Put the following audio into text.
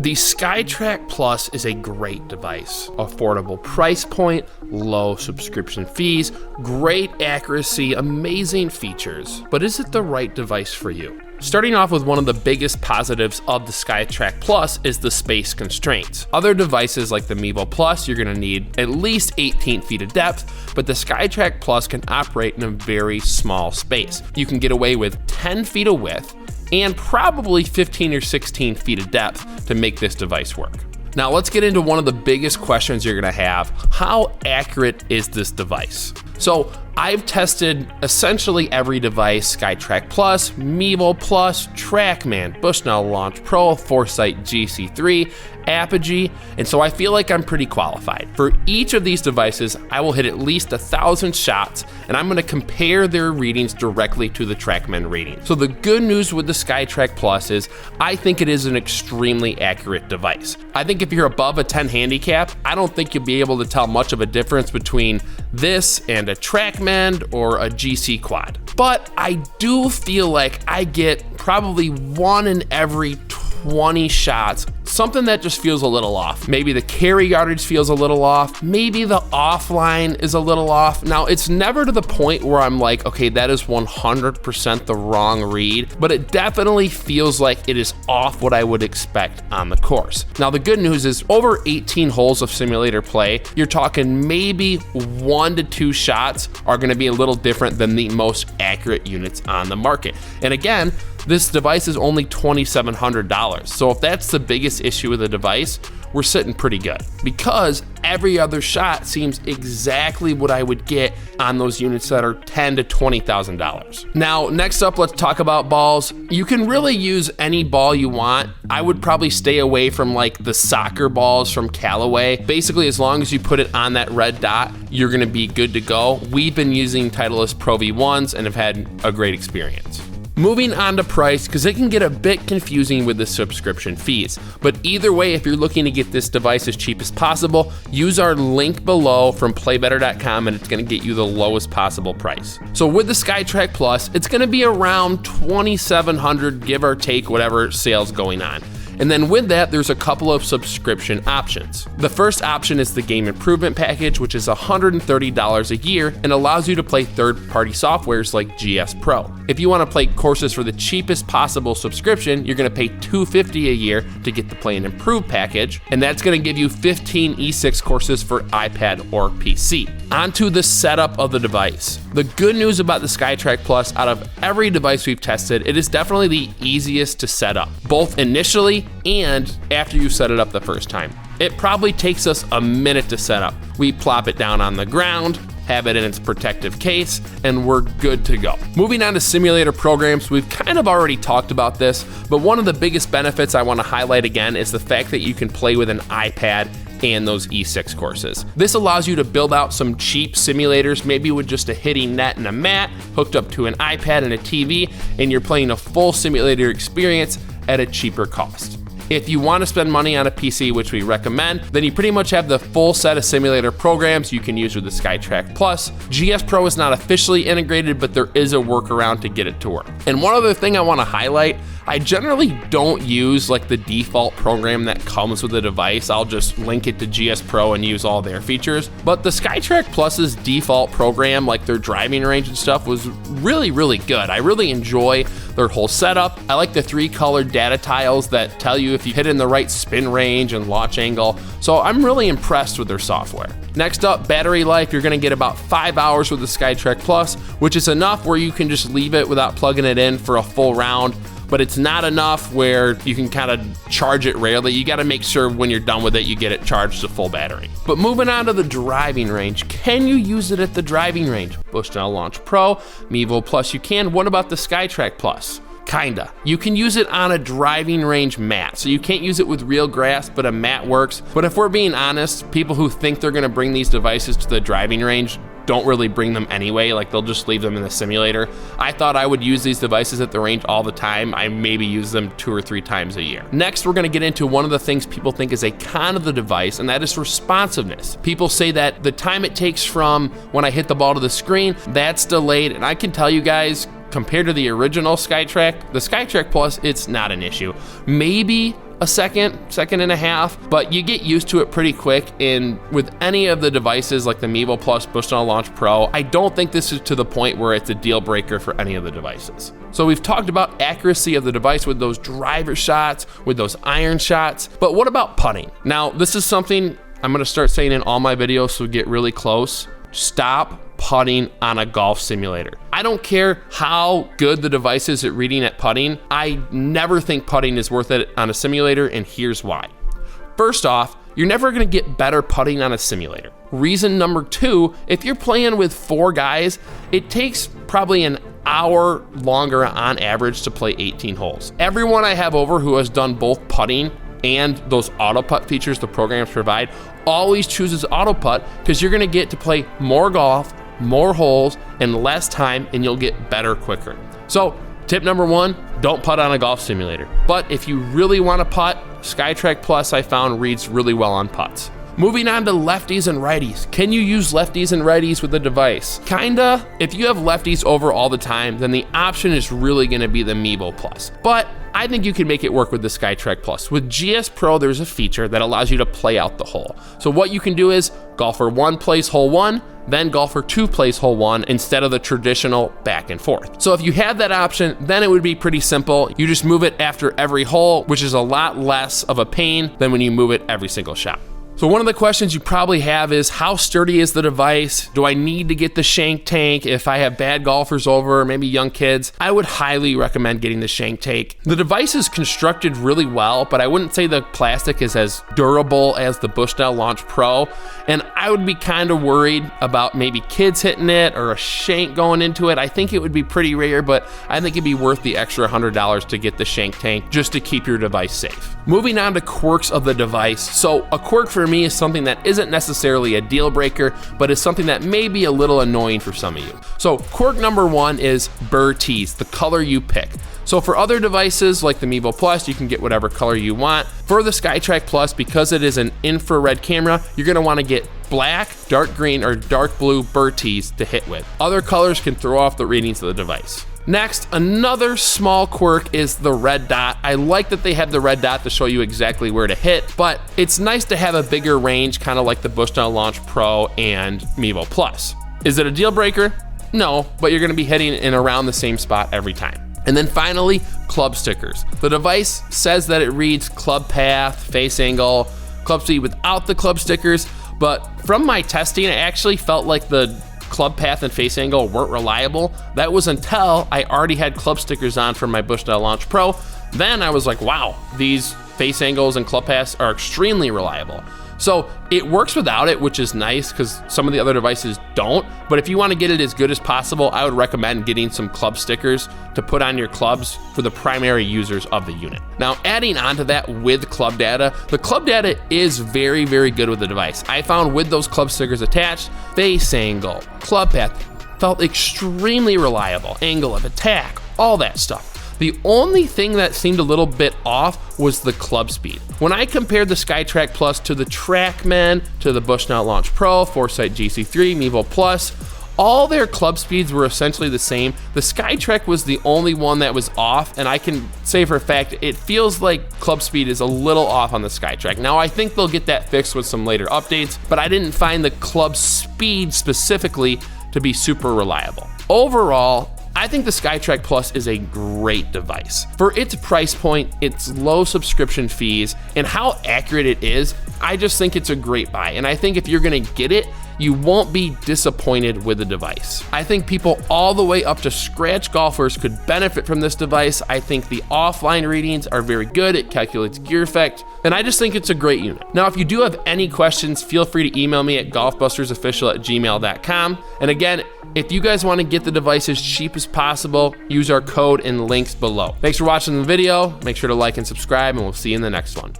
The SkyTrak Plus is a great device. Affordable price point, low subscription fees, great accuracy, amazing features. But is it the right device for you? Starting off with one of the biggest positives of the SkyTrak Plus is the space constraints. Other devices like the Mevo Plus, you're gonna need at least 18 feet of depth, but the SkyTrak Plus can operate in a very small space. You can get away with 10 feet of width and probably 15 or 16 feet of depth to make this device work. Now let's get into one of the biggest questions you're gonna have. How accurate is this device? So I've tested essentially every device: SkyTrak Plus, Mevo Plus, TrackMan, Bushnell Launch Pro, Foresight GC3, Apogee, and so I feel like I'm pretty qualified. For each of these devices, I will hit at least 1,000 shots, and I'm gonna compare their readings directly to the TrackMan rating. So the good news with the SkyTrak Plus is I think it is an extremely accurate device. I think if you're above a 10 handicap, I don't think you'll be able to tell much of a difference between this and a TrackMan or a GC Quad. But I do feel like I get probably one in every 20 shots, something that just feels a little off. Maybe the carry yardage feels a little off. Maybe the offline is a little off. Now, it's never to the point where I'm like, okay, that is 100% the wrong read, but it definitely feels like it is off what I would expect on the course. Now, the good news is over 18 holes of simulator play, you're talking maybe 1 to 2 shots are gonna be a little different than the most accurate units on the market. And again, this device is only $2,700. So if that's the biggest issue with the device, we're sitting pretty good, because every other shot seems exactly what I would get on those units that are $10,000 to $20,000. Now, next up, let's talk about balls. You can really use any ball you want. I would probably stay away from like the soccer balls from Callaway. Basically, as long as you put it on that red dot, you're gonna be good to go. We've been using Titleist Pro V1s and have had a great experience. Moving on to price, because it can get a bit confusing with the subscription fees. But either way, if you're looking to get this device as cheap as possible, use our link below from playbetter.com and it's gonna get you the lowest possible price. So with the SkyTrak Plus, it's gonna be around $2,700, give or take whatever sales going on. And then with that, there's a couple of subscription options. The first option is the Game Improvement Package, which is $130 a year and allows you to play third-party softwares like GS Pro. If you want to play courses for the cheapest possible subscription, you're going to pay $250 a year to get the Play and Improve package, and that's going to give you 15 E6 courses for iPad or PC. Onto the setup of the device. The good news about the SkyTrak Plus, out of every device we've tested, it is definitely the easiest to set up, both initially and after you set it up the first time. It probably takes us a minute to set up. We plop it down on the ground, have it in its protective case, and we're good to go. Moving on to simulator programs, we've kind of already talked about this, but one of the biggest benefits I want to highlight again is the fact that you can play with an iPad and those E6 courses. This allows you to build out some cheap simulators, maybe with just a hitting net and a mat, hooked up to an iPad and a TV, and you're playing a full simulator experience at a cheaper cost. If you want to spend money on a PC, which we recommend, then you pretty much have the full set of simulator programs you can use with the SkyTrak Plus. GS Pro is not officially integrated, but there is a workaround to get it to work. And one other thing I want to highlight, I generally don't use like the default program that comes with the device. I'll just link it to GS Pro and use all their features. But the SkyTrak Plus's default program, like their driving range and stuff, was really, really good. I really enjoy their whole setup. I like the 3 colored data tiles that tell you if you hit in the right spin range and launch angle. So I'm really impressed with their software. Next up, battery life. You're gonna get about 5 hours with the SkyTrak Plus, which is enough where you can just leave it without plugging it in for a full round. But it's not enough where you can kind of charge it rarely. You got to make sure when you're done with it, you get it charged to full battery. But moving on to the driving range, can you use it at the driving range? Bushnell Launch Pro, Mevo Plus you can. What about the SkyTrak Plus? Kinda. You can use it on a driving range mat. So you can't use it with real grass, but a mat works. But if we're being honest, people who think they're gonna bring these devices to the driving range don't really bring them anyway. Like, they'll just leave them in the simulator. I thought I would use these devices at the range all the time. I maybe use them 2 or 3 times a year. Next, we're gonna get into one of the things people think is a con of the device, and that is responsiveness. People say that the time it takes from when I hit the ball to the screen, that's delayed, and I can tell you guys, compared to the original SkyTrak, the SkyTrak Plus, it's not an issue. Maybe a second and a half, but you get used to it pretty quick. And with any of the devices like the Mevo Plus, Bushnell Launch Pro, I don't think this is to the point where it's a deal breaker for any of the devices. So we've talked about accuracy of the device with those driver shots, with those iron shots, but what about putting? Now, this is something I'm gonna start saying in all my videos, so get really close. Stop putting on a golf simulator. I don't care how good the device is at reading at putting. I never think putting is worth it on a simulator, and here's why. First off, you're never gonna get better putting on a simulator. Reason number two, if you're playing with 4 guys, it takes probably an hour longer on average to play 18 holes. Everyone I have over who has done both putting and those auto putt features the programs provide always chooses auto putt because you're gonna get to play more golf, more holes, in less time, and you'll get better quicker. So tip number 1, don't putt on a golf simulator. But if you really wanna putt, SkyTrak Plus I found reads really well on putts. Moving on to lefties and righties. Can you use lefties and righties with the device? Kinda. If you have lefties over all the time, then the option is really gonna be the Mevo Plus. But I think you can make it work with the SkyTrak Plus. With GS Pro, there's a feature that allows you to play out the hole. So what you can do is golfer 1 plays hole 1, then golfer 2 plays hole 1 instead of the traditional back and forth. So if you have that option, then it would be pretty simple. You just move it after every hole, which is a lot less of a pain than when you move it every single shot. So one of the questions you probably have is, how sturdy is the device? Do I need to get the shank tank if I have bad golfers over, maybe young kids? I would highly recommend getting the shank tank. The device is constructed really well, but I wouldn't say the plastic is as durable as the Bushnell Launch Pro. And I would be kind of worried about maybe kids hitting it or a shank going into it. I think it would be pretty rare, but I think it'd be worth the extra $100 to get the shank tank just to keep your device safe. Moving on to quirks of the device. So a quirk for me is something that isn't necessarily a deal breaker, but is something that may be a little annoying for some of you. So quirk number 1 is burr tees, the color you pick. So for other devices like the Mevo Plus, you can get whatever color you want. For the SkyTrak Plus, because it is an infrared camera, you're gonna wanna get black, dark green, or dark blue burr tees to hit with. Other colors can throw off the readings of the device. Next, another small quirk is the red dot. I like that they have the red dot to show you exactly where to hit, but it's nice to have a bigger range, kind of like the Bushnell Launch Pro and Mevo Plus. Is it a deal breaker? No, but you're gonna be hitting in around the same spot every time. And then finally, club stickers. The device says that it reads club path, face angle, club speed without the club stickers, but from my testing, I actually felt like the club path and face angle weren't reliable. That was until I already had club stickers on from my Bushnell Launch Pro. Then I was like, wow, these face angles and club paths are extremely reliable. So it works without it, which is nice because some of the other devices don't. But if you want to get it as good as possible, I would recommend getting some club stickers to put on your clubs for the primary users of the unit. Now, adding on to that with club data, the club data is very, very good with the device. I found with those club stickers attached, face angle, club path felt extremely reliable, angle of attack, all that stuff. The only thing that seemed a little bit off was the club speed. When I compared the SkyTrak Plus to the TrackMan, to the Bushnell Launch Pro, Foresight GC3, Mevo Plus, all their club speeds were essentially the same. The SkyTrak was the only one that was off, and I can say for a fact, it feels like club speed is a little off on the SkyTrak. Now, I think they'll get that fixed with some later updates, but I didn't find the club speed specifically to be super reliable. Overall, I think the SkyTrak Plus is a great device. For its price point, its low subscription fees, and how accurate it is, I just think it's a great buy. And I think if you're gonna get it, you won't be disappointed with the device. I think people all the way up to scratch golfers could benefit from this device. I think the offline readings are very good. It calculates gear effect, and I just think it's a great unit. Now, if you do have any questions, feel free to email me at golfbustersofficial@gmail.com. And again, if you guys want to get the device as cheap as possible, use our code and links below. Thanks for watching the video. Make sure to like and subscribe, and we'll see you in the next one.